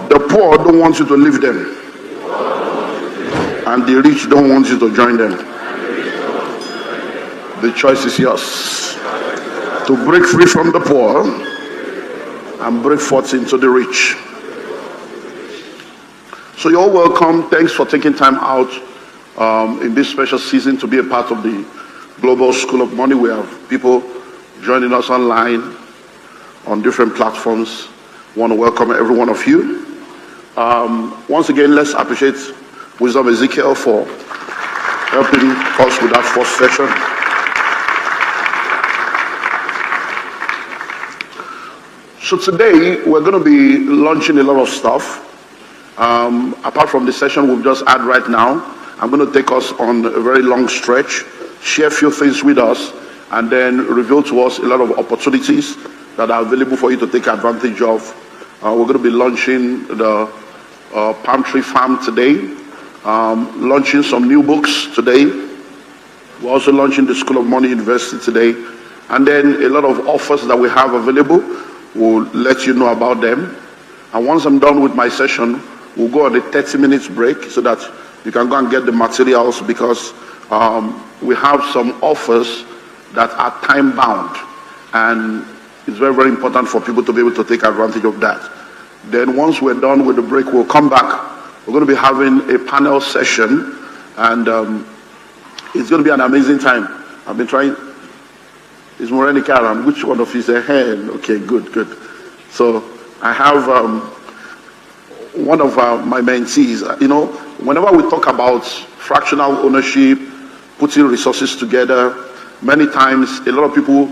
The poor don't want you to leave them, and the rich don't want you to join them. The choice is yours to break free from the poor and break forth into the rich. So you're all welcome. Thanks for taking time out in this special season to be a part of the Global School of Money. We have people joining us online on different platforms. I want to welcome every one of you. Once again, let's appreciate Wisdom Ezekiel for helping us with that first session. So today, we're going to be launching a lot of stuff. Apart from the session we've just had right now, I'm going to take us on a very long stretch, share a few things with us, and then reveal to us a lot of opportunities that are available for you to take advantage of. We're going to be launching the Palm Tree Farm today, launching some new books today. We're also launching the School of Money University today, and then a lot of offers that we have available. We'll let you know about them. And once I'm done with my session, we'll go on a 30 minutes break so that you can go and get the materials, because we have some offers that are time bound, and it's very, very important for people to be able to take advantage of that. Then once we're done with the break, we'll come back. We're going to be having a panel session, and it's going to be an amazing time. I've been trying. Is Moreni Karam? Which one of you is a hand? Okay, good. So I have one of my mentees. You know, whenever we talk about fractional ownership, putting resources together, many times a lot of people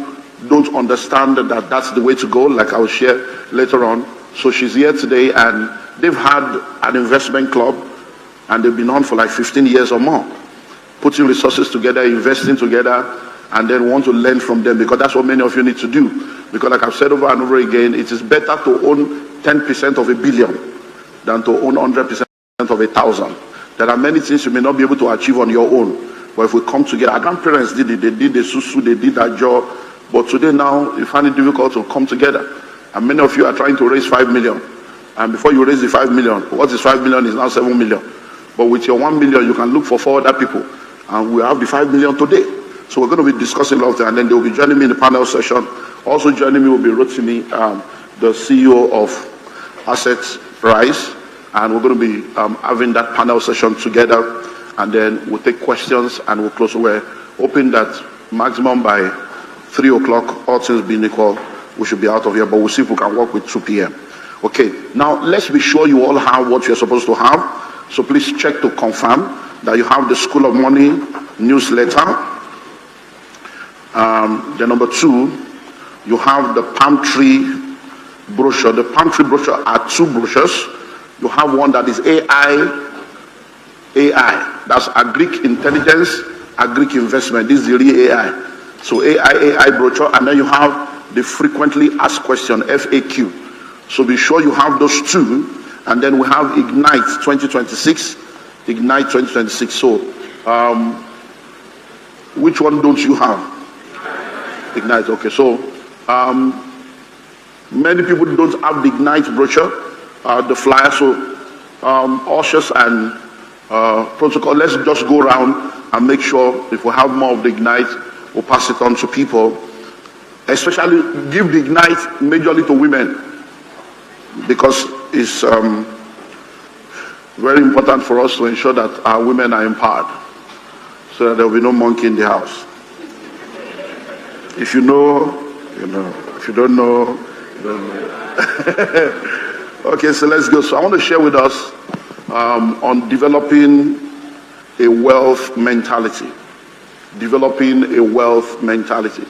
don't understand that that's the way to go, like I'll share later on. So she's here today, and they've had an investment club, and they've been on for like 15 years or more, putting resources together, investing together, and then want to learn from them, because that's what many of you need to do. Because like I've said over and over again, it is better to own 10% of a billion than to own 100% of 1,000. There are many things you may not be able to achieve on your own, but if we come together, our grandparents did it, they did the susu, they did that job, but today now you find it difficult to come together. And many of you are trying to raise 5 million. And before you raise the 5 million, what is 5 million is now 7 million. But with your 1 million, you can look for 4 other people. And we have the 5 million today. So we're going to be discussing a lot of that, and then they'll be joining me in the panel session. Also joining me will be Rotimi, the CEO of Asset Rise, and we're going to be having that panel session together, and then we'll take questions and we'll close. We're hoping that maximum by 3 o'clock, all things being equal, we should be out of here, but we'll see if we can work with 2 p.m. Okay, now let's be sure you all have what you're supposed to have. So please check to confirm that you have the School of Money newsletter. Then number 2, you have the Palm Tree brochure. The Palm Tree brochure are 2 brochures. You have one that is AI, that's Agric Intelligence, Agric Investment. This is the real AI. So AI brochure, and then you have the Frequently Asked Question, FAQ. So be sure you have those 2, and then we have Ignite 2026. Ignite 2026. So which one don't you have? Ignite. Okay, so many people don't have the Ignite brochure, the flyer. So ushers and protocol, let's just go around and make sure if we have more of the Ignite, we'll pass it on to people. Especially give the Ignite majorly to women, because it's very important for us to ensure that our women are empowered, so that there will be no monkey in the house. If you know, you know. If you don't know, you don't know. Okay, so let's go. So I want to share with us on developing a wealth mentality. Developing a wealth mentality.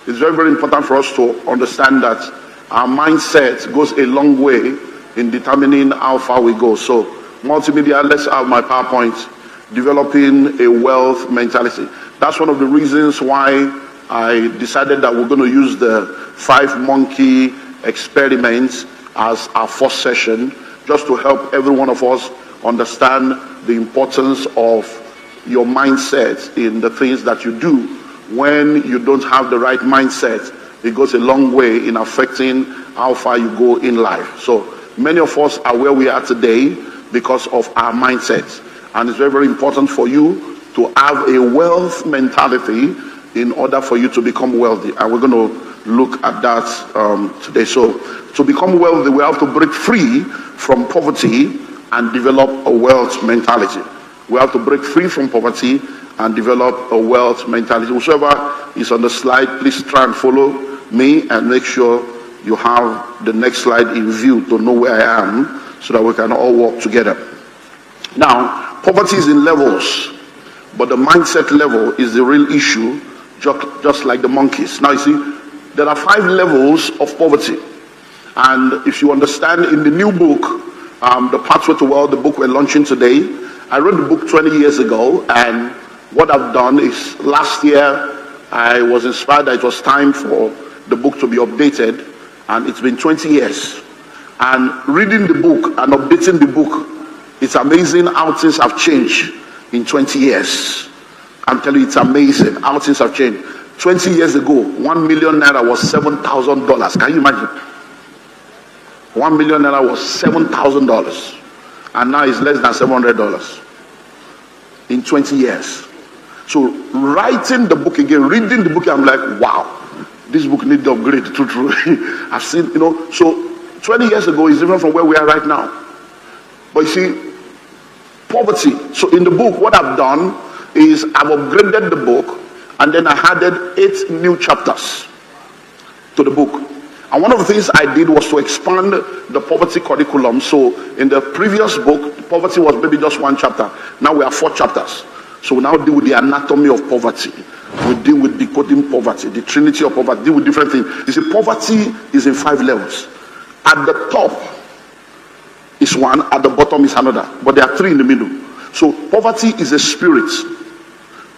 It's very, very important for us to understand that our mindset goes a long way in determining how far we go. So multimedia, let's have my PowerPoint. Developing a wealth mentality. That's one of the reasons why I decided that we're going to use the 5 monkey experiments as our first session, just to help every one of us understand the importance of your mindset in the things that you do. When you don't have the right mindset, it goes a long way in affecting how far you go in life. So Many of us are where we are today because of our mindset. And it's very, very important for you to have a wealth mentality in order for you to become wealthy. And we're going to look at that today. So to become wealthy, we have to break free from poverty and develop a wealth mentality. We have to break free from poverty and develop a wealth mentality. Whoever is on the slide, please try and follow me and make sure you have the next slide in view to know where I am so that we can all work together. Now, poverty is in levels, but the mindset level is the real issue, just like the monkeys. Now, you see, there are 5 levels of poverty. And if you understand, in the new book, The Pathway to Wealth, the book we're launching today, I wrote the book 20 years ago, and what I've done is last year I was inspired that it was time for the book to be updated, and it's been 20 years. And reading the book and updating the book, it's amazing how things have changed in 20 years. I'm telling you, it's amazing how things have changed. 20 years ago, 1 million naira was $7,000. Can you imagine? 1 million naira was $7,000. And now it's less than $700 in 20 years. So writing the book again, reading the book, I'm like, wow, this book needs to upgrade. True. I've seen, so 20 years ago is different from where we are right now. But you see, poverty. So in the book, what I've done is I've upgraded the book, and then I added 8 new chapters to the book. And one of the things I did was to expand the poverty curriculum. So in the previous book, poverty was maybe just 1 chapter. Now we have 4 chapters. So we now deal with the anatomy of poverty. We deal with decoding poverty, the trinity of poverty, deal with different things. You see, poverty is in 5 levels. At the top is one, at the bottom is another. But there are 3 in the middle. So poverty is a spirit.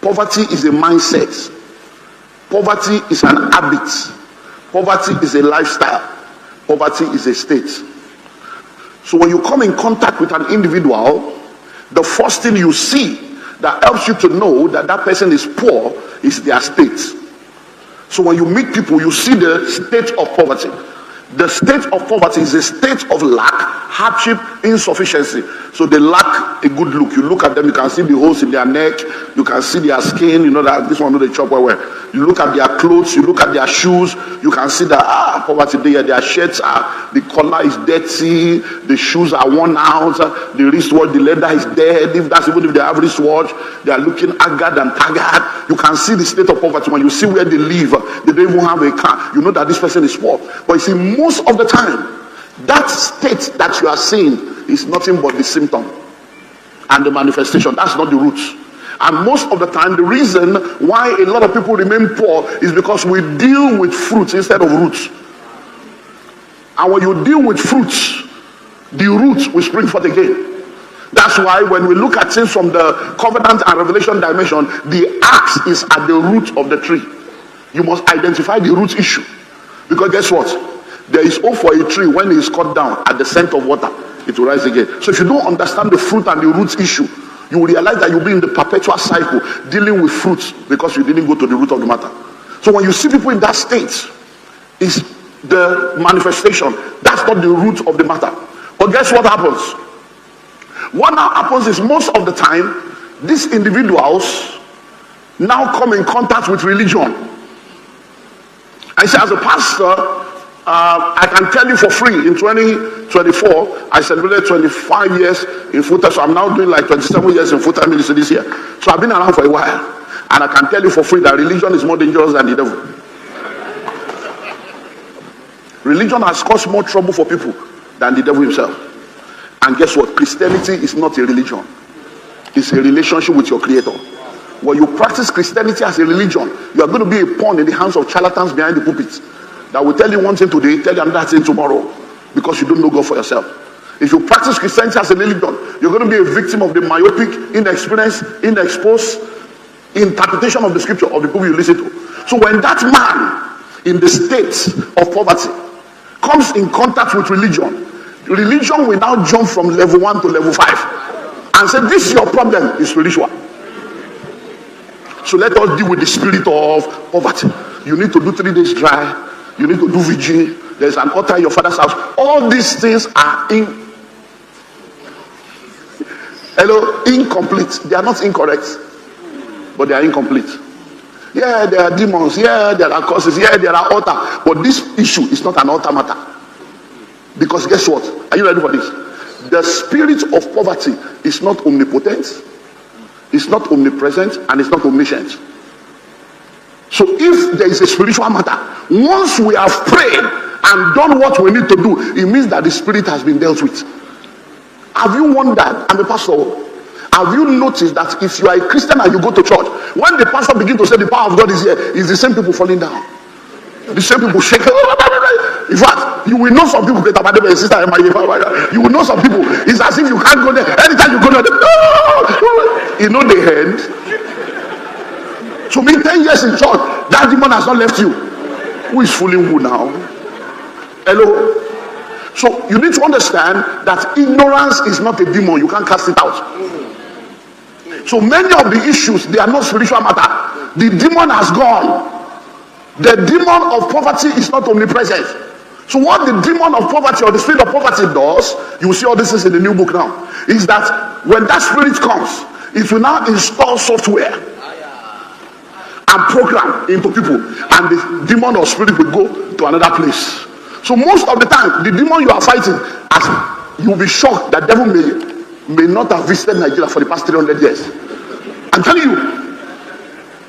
Poverty is a mindset. Poverty is an habit. Poverty is a lifestyle. Poverty is a state. So when you come in contact with an individual, the first thing you see that helps you to know that that person is poor is their state. So when you meet people, you see the state of poverty. The state of poverty is a state of lack, hardship, insufficiency. So they lack a good look. You look at them, you can see the holes in their neck, you can see their skin, you know that this one do they chop well. You look at their clothes, you look at their shoes, you can see that poverty there, their shirts are, the collar is dirty, the shoes are worn out, the wristwatch, the leather is dead. If that's even if they have wristwatch, they are looking haggard and tagged. You can see the state of poverty. When you see where they live, they don't even have a car, you know that this person is poor. But you see, most of the time, that state that you are seeing is nothing but the symptom and the manifestation. That's not the roots. And most of the time, the reason why a lot of people remain poor is because we deal with fruits instead of roots. And when you deal with fruits, the roots will spring forth again. That's why when we look at things from the covenant and revelation dimension, the axe is at the root of the tree. You must identify the root issue. Because guess what? There is hope for a tree when it is cut down at the scent of water. It will rise again. So if you don't understand the fruit and the root issue, you will realize that you'll be in the perpetual cycle dealing with fruits because you didn't go to the root of the matter. So when you see people in that state, it's the manifestation. That's not the root of the matter. But guess what happens? What now happens is most of the time, these individuals now come in contact with religion. I say, as a pastor, I can tell you for free, in 2024, I celebrated 25 years in full-time, so I'm now doing like 27 years in full-time ministry this year. So I've been around for a while, and I can tell you for free that religion is more dangerous than the devil. Religion has caused more trouble for people than the devil himself. And guess what? Christianity is not a religion. It's a relationship with your Creator. When you practice Christianity as a religion, you are going to be a pawn in the hands of charlatans behind the pulpit that will tell you one thing today, tell you another thing tomorrow, because you don't know God for yourself. If you practice Christianity as a religion, you're going to be a victim of the myopic, inexperienced, inexposed interpretation of the scripture of the people you listen to. So when that man in the state of poverty comes in contact with religion, religion will now jump from level 1 to level 5 and say, this is your problem, is spiritual. So let us deal with the spirit of poverty. You need to do 3 days dry. You need to do vigil. There's an altar in your father's house. All these things are incomplete. They are not incorrect, but they are incomplete. Yeah, there are demons. Yeah, there are curses. Yeah, there are altar. But this issue is not an altar matter. Because guess what? Are you ready for this? The spirit of poverty is not omnipotent, it's not omnipresent, and it's not omniscient. So if there is a spiritual matter, once we have prayed and done what we need to do, it means that the spirit has been dealt with. Have you wondered? I'm a pastor. Have you noticed that if you are a Christian and you go to church, when the pastor begins to say the power of God is here, it's the same people falling down, the same people shaking. In fact, you will know some people. You will know some people. It's as if you can't go there. Anytime you go there, you know the end. So, me 10 years in church, that demon has not left you. Who is fooling who now? Hello. So you need to understand that ignorance is not a demon. You can't cast it out. So many of the issues, they are not spiritual matter. The demon has gone. The demon of poverty is not omnipresent. So what the demon of poverty or the spirit of poverty does, you will see all this is in the new book now, is that when that spirit comes, it will now install software and program into people, and the demon or spirit will go to another place. So most of the time, the demon you are fighting, as you will be shocked that devil may not have visited Nigeria for the past 300 years. I'm telling you,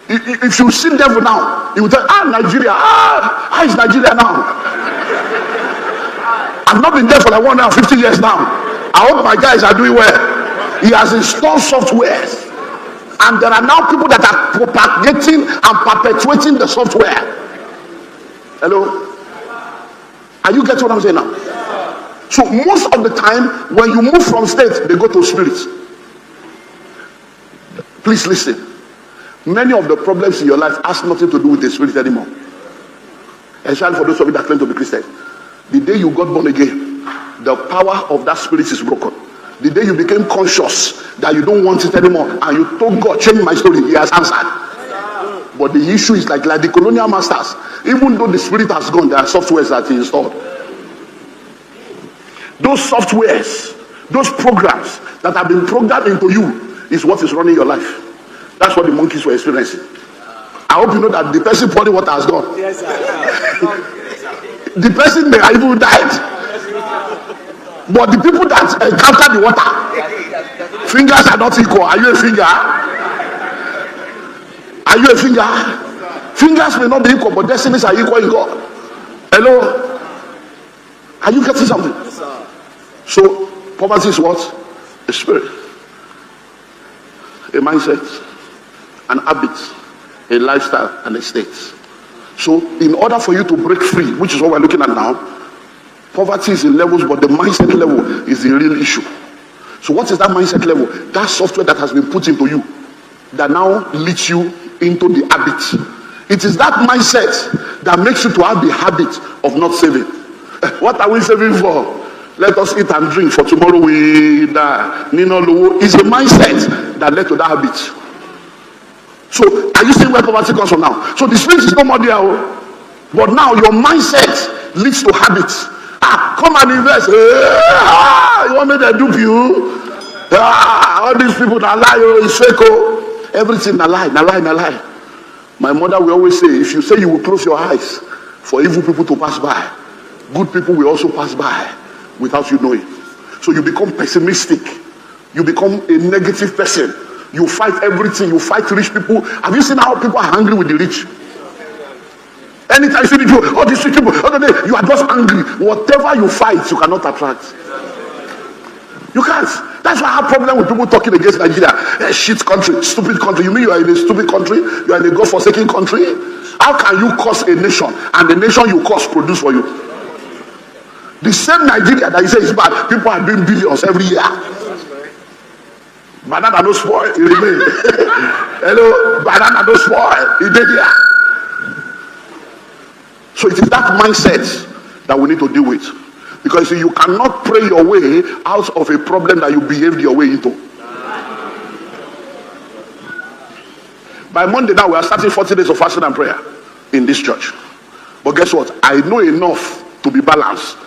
if you see devil now, he will tell, Nigeria, how is Nigeria now? I've not been there for like 150 years now. I hope my guys are doing well. He has installed software, and there are now people that are propagating and perpetuating the software. Hello? Are you getting what I'm saying now? So most of the time, when you move from state, they go to spirit. Please listen. Many of the problems in your life has nothing to do with the spirit anymore. Especially for those of you that claim to be Christian. The day you got born again, the power of that spirit is broken. The day you became conscious that you don't want it anymore, and you told God, change my story, he has answered. But the issue is like the colonial masters. Even though the spirit has gone, there are softwares that he installed. Those softwares, those programs that have been programmed into you is what is running your life. That's what the monkeys were experiencing. I hope you know that the person pouring water has gone. Yes, sir. The person may have even died. But the people that encounter the water, fingers are not equal. Are you a finger? Are you a finger? Fingers may not be equal, but destinies are equal in God. Hello? Are you getting something? So, poverty is what? A spirit, a mindset, an habit, a lifestyle, and a state. So, in order for you to break free, which is what we're looking at now, poverty is in levels, but the mindset level is the real issue. So, what is that mindset level? That software that has been put into you that now leads you into the habit. It is that mindset that makes you to have the habit of not saving. What are we saving for? Let us eat and drink, for tomorrow we die. It's a mindset that led to that habit. So, are you seeing where poverty comes from now? So, the spirit is no more there. But now, your mindset leads to habits. Come and invest. You want me to dupe you? All these people that lie, it's fake. Everything a lie, a lie, a lie. My mother will always say, if you say you will close your eyes for evil people to pass by, good people will also pass by without you knowing. So you become pessimistic. You become a negative person. You fight everything. You fight rich people. Have you seen how people are angry with the rich? Anytime you see people, all these rich people, you are just angry. Whatever you fight, you cannot attract. You can't. That's why I have problem with people talking against Nigeria. Shit country, stupid country. You mean you are in a stupid country? You are in a God-forsaken country? How can you curse a nation and the nation you curse produce for you? The same Nigeria that you say is bad, people are doing billions every year. Banana no spoil, it remain. Hello, banana no spoil, it did here. So it is that mindset that we need to deal with. Because you cannot pray your way out of a problem that you behaved your way into. By Monday now, we are starting 40 days of fasting and prayer in this church. But guess what? I know enough to be balanced.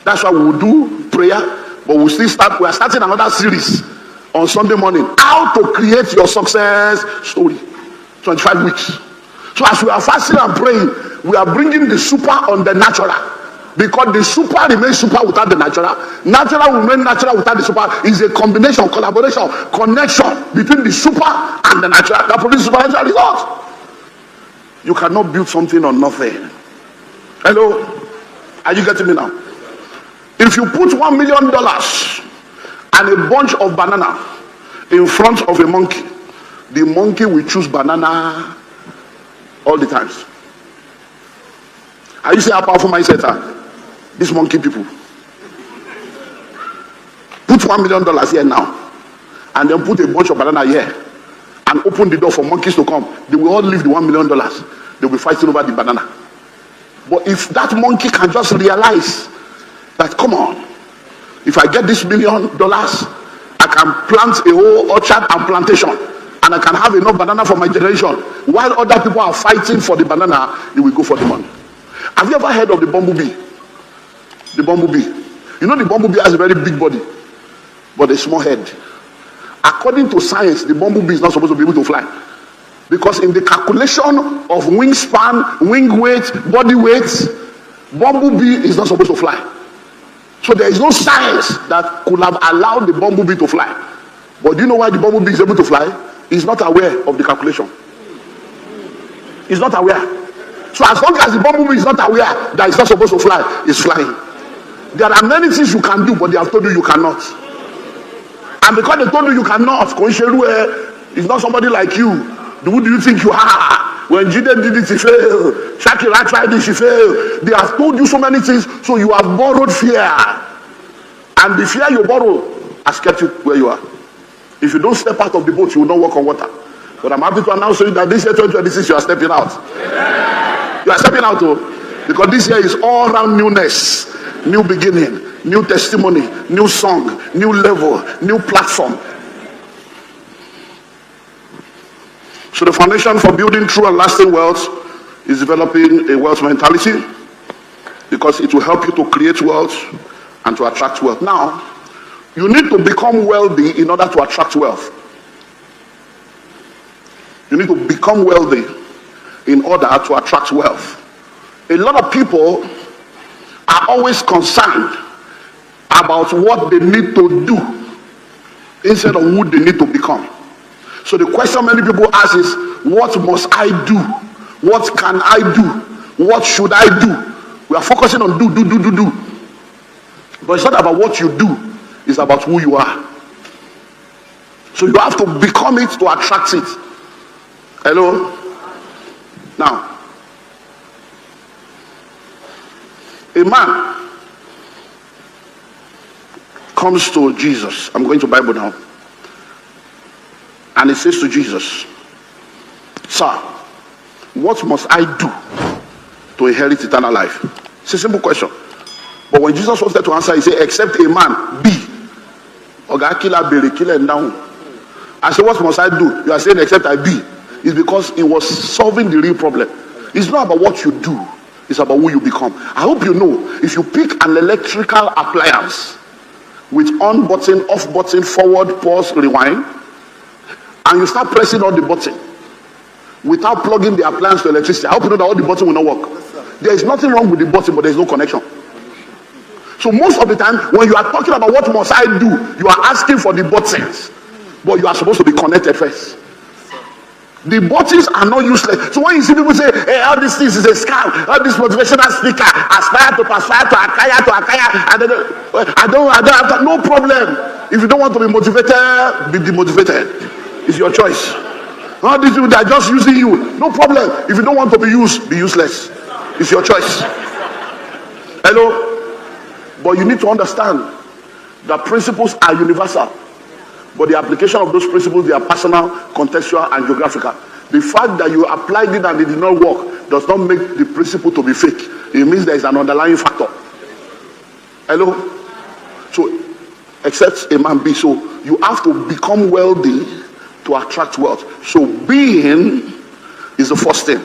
That's why we will do prayer, but we are starting another series on Sunday morning. How to create your success story. 25 weeks. So as we are fasting and praying, we are bringing the super on the natural. Because the super remains super without the natural. Natural will remain natural without the super. Is a combination, collaboration, connection between the super and the natural that produces supernatural results. You cannot build something on nothing. Hello? Are you getting me now? If you put $1 million and a bunch of banana in front of a monkey, the monkey will choose banana all the times. Are you seeing how powerful mindset are? These monkey people. Put $1 million here now, and then put a bunch of banana here, and open the door for monkeys to come. They will all leave the $1 million. They will be fighting over the banana. But if that monkey can just realize that, come on, if I get this $1 million, I can plant a whole orchard and plantation, and I can have enough banana for my generation. While other people are fighting for the banana, they will go for the money. Have you ever heard of the bumblebee? The bumblebee. You know the bumblebee has a very big body, but a small head. According to science, the bumblebee is not supposed to be able to fly. Because in the calculation of wingspan, wing weight, body weight, bumblebee is not supposed to fly. So there is no science that could have allowed the bumblebee to fly. But do you know why the bumblebee is able to fly? He's not aware of the calculation. He's not aware. So as long as the bumblebee is not aware that it's not supposed to fly, it's flying. There are many things you can do, but they have told you cannot. And because they told you cannot, is not somebody like you. Who do you think you are? When Jide did it, he failed. Shakira tried it, she failed. They have told you so many things, so you have borrowed fear. And the fear you borrow has kept you where you are. If you don't step out of the boat, you will not walk on water. But I'm happy to announce to you that this year 2026, you are stepping out. You are stepping out, because this year is all around newness, new beginning, new testimony, new song, new level, new platform. So the foundation for building true and lasting wealth is developing a wealth mentality, because it will help you to create wealth and to attract wealth. Now, you need to become wealthy in order to attract wealth. You need to become wealthy in order to attract wealth. A lot of people are always concerned about what they need to do instead of who they need to become. So the question many people ask is, what must I do? What can I do? What should I do? We are focusing on do. But it's not about what you do, it's about who you are. So you have to become it to attract it. Hello? Now, a man comes to Jesus. I'm going to Bible now. And he says to Jesus, "Sir, what must I do to inherit eternal life?" It's a simple question. But when Jesus wanted to answer, he said, "Except a man be." I said, "What must I do?" You are saying, "Except I be." It's because it was solving the real problem. It's not about what you do, it's about who you become. I hope you know, if you pick an electrical appliance with on button, off button, forward, pause, rewind, and you start pressing all the button without plugging the appliance to electricity, I hope you know that all the button will not work. There is nothing wrong with the button, but there is no connection. So most of the time, when you are talking about what must I do, you are asking for the buttons, but you are supposed to be connected first. The buttons are not useless. So when you see people say, "Hey, all these things is a scam, all this motivational speaker, aspire to acquire, I don't have no problem." If you don't want to be motivated, be demotivated. It's your choice. All these people that are just using you, no problem. If you don't want to be used, be useless. It's your choice. Hello? But you need to understand that principles are universal. But the application of those principles, they are personal, contextual, and geographical. The fact that you applied it and it did not work does not make the principle to be fake. It means there is an underlying factor. Hello? So, except a man be. So, you have to become wealthy to attract wealth. So, being is the first thing.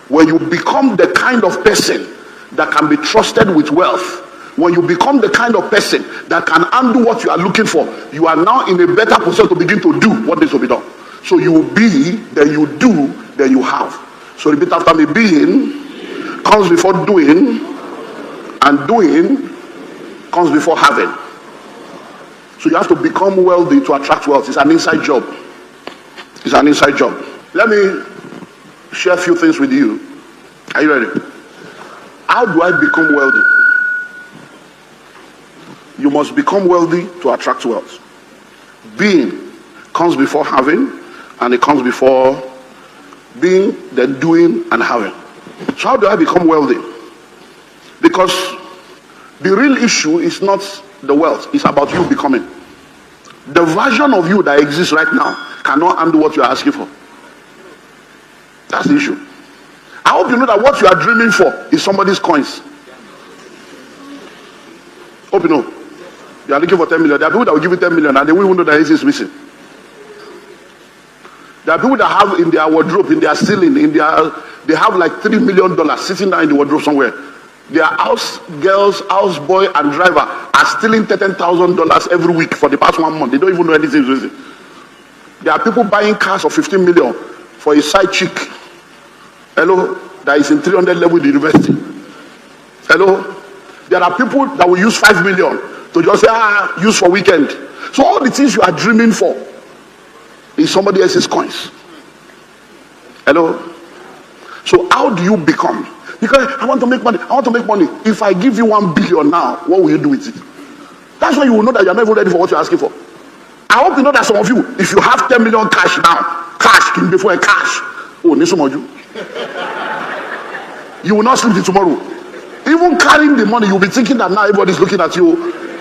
When you become the kind of person that can be trusted with wealth, when you become the kind of person that can undo what you are looking for, you are now in a better position to begin to do what needs to be done. So you will be, then you do, then you have. So repeat after me. Being comes before doing, and doing comes before having. So you have to become wealthy to attract wealth. It's an inside job. It's an inside job. Let me share a few things with you. Are you ready? How do I become wealthy? You must become wealthy to attract wealth. Being comes before having, and it comes before being, then doing, and having. So how do I become wealthy? Because the real issue is not the wealth, it's about you becoming. The version of you that exists right now cannot handle what you are asking for. That's the issue. I hope you know that what you are dreaming for is somebody's coins. Hope you know. You are looking for 10 million. There are people that will give you 10 million and they won't even know that it is missing. There are people that have in their wardrobe, in their ceiling, they have like $3 million sitting down in the wardrobe somewhere. Their house girls, house boy, and driver are stealing $10,000 every week for the past 1 month. They don't even know anything is missing. There are people buying cars of 15 million for a side chick. Hello, that is in 300 level in the university. Hello, there are people that will use 5 million to just say, use for weekend. So all the things you are dreaming for is somebody else's coins. Hello. So how do you become? Because I want to make money. I want to make money. If I give you 1 billion now, what will you do with it? That's why you will know that you are not even ready for what you are asking for. I hope you know that some of you, if you have 10 million cash now, cash can before a cash. Oh, you will not sleep till tomorrow. Even carrying the money, you'll be thinking that now everybody's looking at you.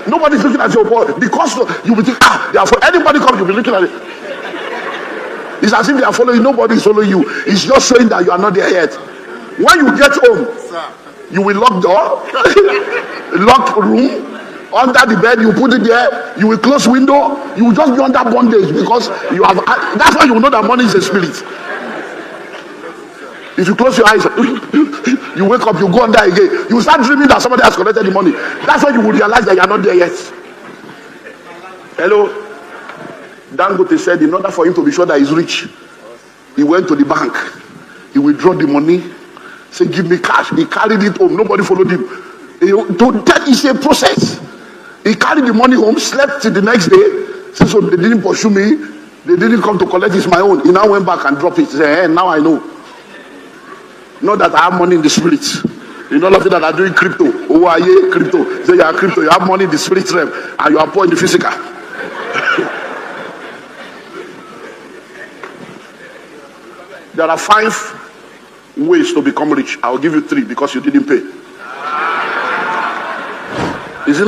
Nobody's looking at you because you'll be thinking, therefore anybody comes, you'll be looking at it. It's as if they are following. Nobody is following you. It's just showing that you are not there yet. When you get home, you will lock door, lock room, under the bed, you put it there, you will close window, you will just be under bondage because you have. That's why you will know that money is a spirit. If you close your eyes, you wake up, you go under again, you start dreaming that somebody has collected the money. That's when you will realize that you are not there yet. Hello. Dangote said in order for him to be sure that he's rich, he went to the bank, he withdrew the money, said give me cash. He carried it home, nobody followed him. It's a process. He carried the money home, slept till the next day, said so they didn't pursue me, they didn't come to collect, it's my own. He now went back and dropped it. He said, hey, now I know. Not that I have money in the spirit. You know, all of you that are doing crypto. Oh, are you crypto? Say you are crypto, you have money in the spirit realm, and you are poor in the physical. There are 5 ways to become rich. I'll give you 3 because you didn't pay. Is it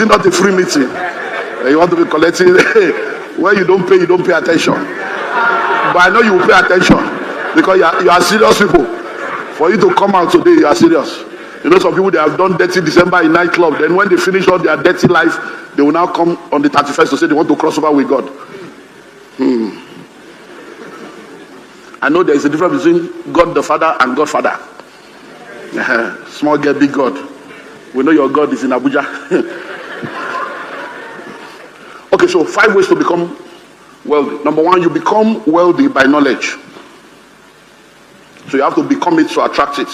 not a free meeting? You want to be collecting? When you don't pay attention. But I know you will pay attention because you are serious people. For you to come out today, you are serious. You know, some people, they have done dirty December in nightclub. Then when they finish all their dirty life, they will now come on the 31st to say they want to cross over with God. I know there is a difference between God the Father and Godfather. Small girl, big God. We know your God is in Abuja. Okay, so 5 ways to become wealthy. Number 1, you become wealthy by knowledge. So you have to become it to attract it.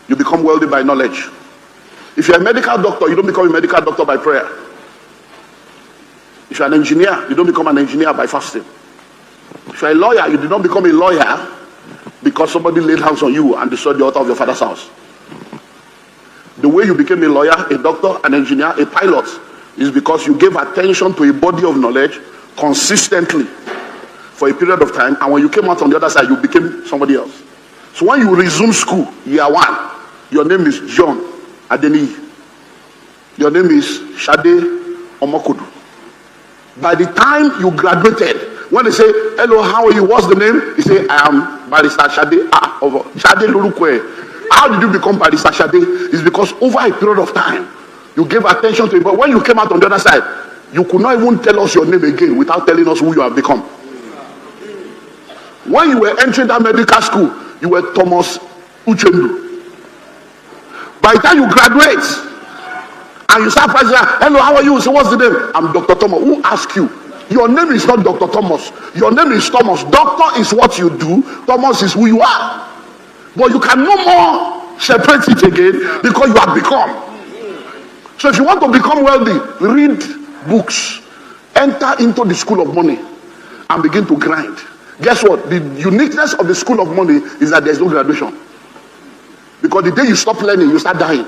You become wealthy by knowledge. If you're a medical doctor, you don't become a medical doctor by prayer. If you're an engineer, you don't become an engineer by fasting. If you're a lawyer, you do not become a lawyer because somebody laid hands on you and destroyed the altar of your father's house. The way you became a lawyer, a doctor, an engineer, a pilot is because you gave attention to a body of knowledge consistently for a period of time, and when you came out on the other side, you became somebody else. So when you resume school, year 1, your name is John Adeni. Your name is Shade Omokodu. By the time you graduated, when they say, hello, how are you? What's the name? You say, I am Barrister Shade Shade Lurukwe. How did you become Barrister Shade? It's because over a period of time, you gave attention to it. But when you came out on the other side, you could not even tell us your name again without telling us who you have become. When you were entering that medical school, you were Thomas Uchendu. By the time you graduate and you start pricing, hello, how are you? So what's the name? I'm Dr. Thomas. Who asked you? Your name is not Dr. Thomas. Your name is Thomas. Doctor is what you do. Thomas is who you are. But you can no more separate it again because you have become. So if you want to become wealthy, read books. Enter into the school of money and begin to grind. Guess what? The uniqueness of the school of money is that there's no graduation. Because the day you stop learning, you start dying.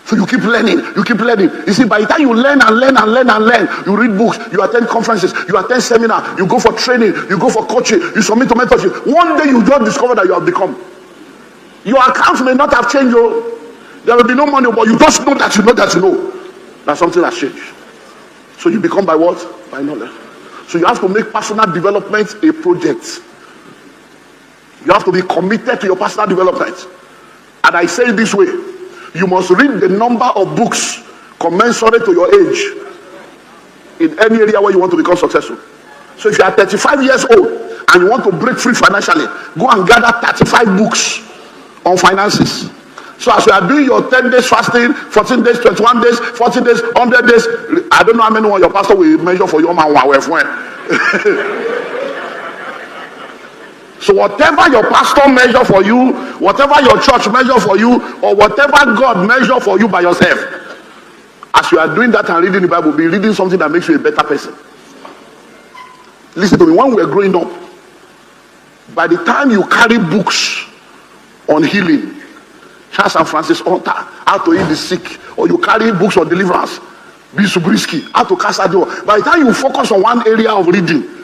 So you keep learning, you keep learning. You see, by the time you learn and learn and learn and learn, you read books, you attend conferences, you attend seminars, you go for training, you go for coaching, you submit to mentorship. One day you just discover that you have become. Your account may not have changed, there will be no money, but you just know that you know that you know that something has changed. So you become by what? By knowledge. So you have to make personal development a project. You have to be committed to your personal development. And I say it this way, you must read the number of books commensurate to your age in any area where you want to become successful. So if you are 35 years old and you want to break free financially, go and gather 35 books on finances. So as you are doing your 10 days fasting, 14 days, 21 days, 40 days, 100 days, I don't know how many one your pastor will measure for your man. So whatever your pastor measure for you, whatever your church measure for you, or whatever God measure for you by yourself, as you are doing that and reading the Bible, be reading something that makes you a better person. Listen to me, when we were growing up, by the time you carry books on healing, Charles and Francis Hunter, how to heal the sick, or you carry books on deliverance, Bishop Brisky, how to cast out devil, by the time you focus on one area of reading,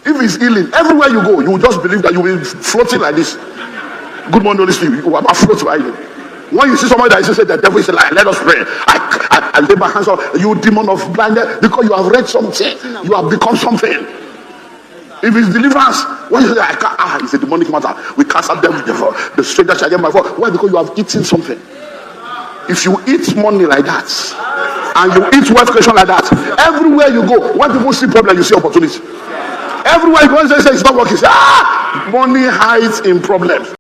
if it's healing, everywhere you go, you will just believe that you will be floating like this. Good morning, Holy Spirit. You will float right here. When you see somebody that is saying the devil is like, let us pray. I lay my hands on you, demon of blindness, because you have read something, you have become something. If it's deliverance, when you say it's a demonic matter, we cast out them, the stranger shall get my voice. Why? Because you have eaten something. If you eat money like that, and you eat wealth creation like that, everywhere you go, when people see problem, you see opportunity. Everywhere you go and say it's not working, say, money hides in problems.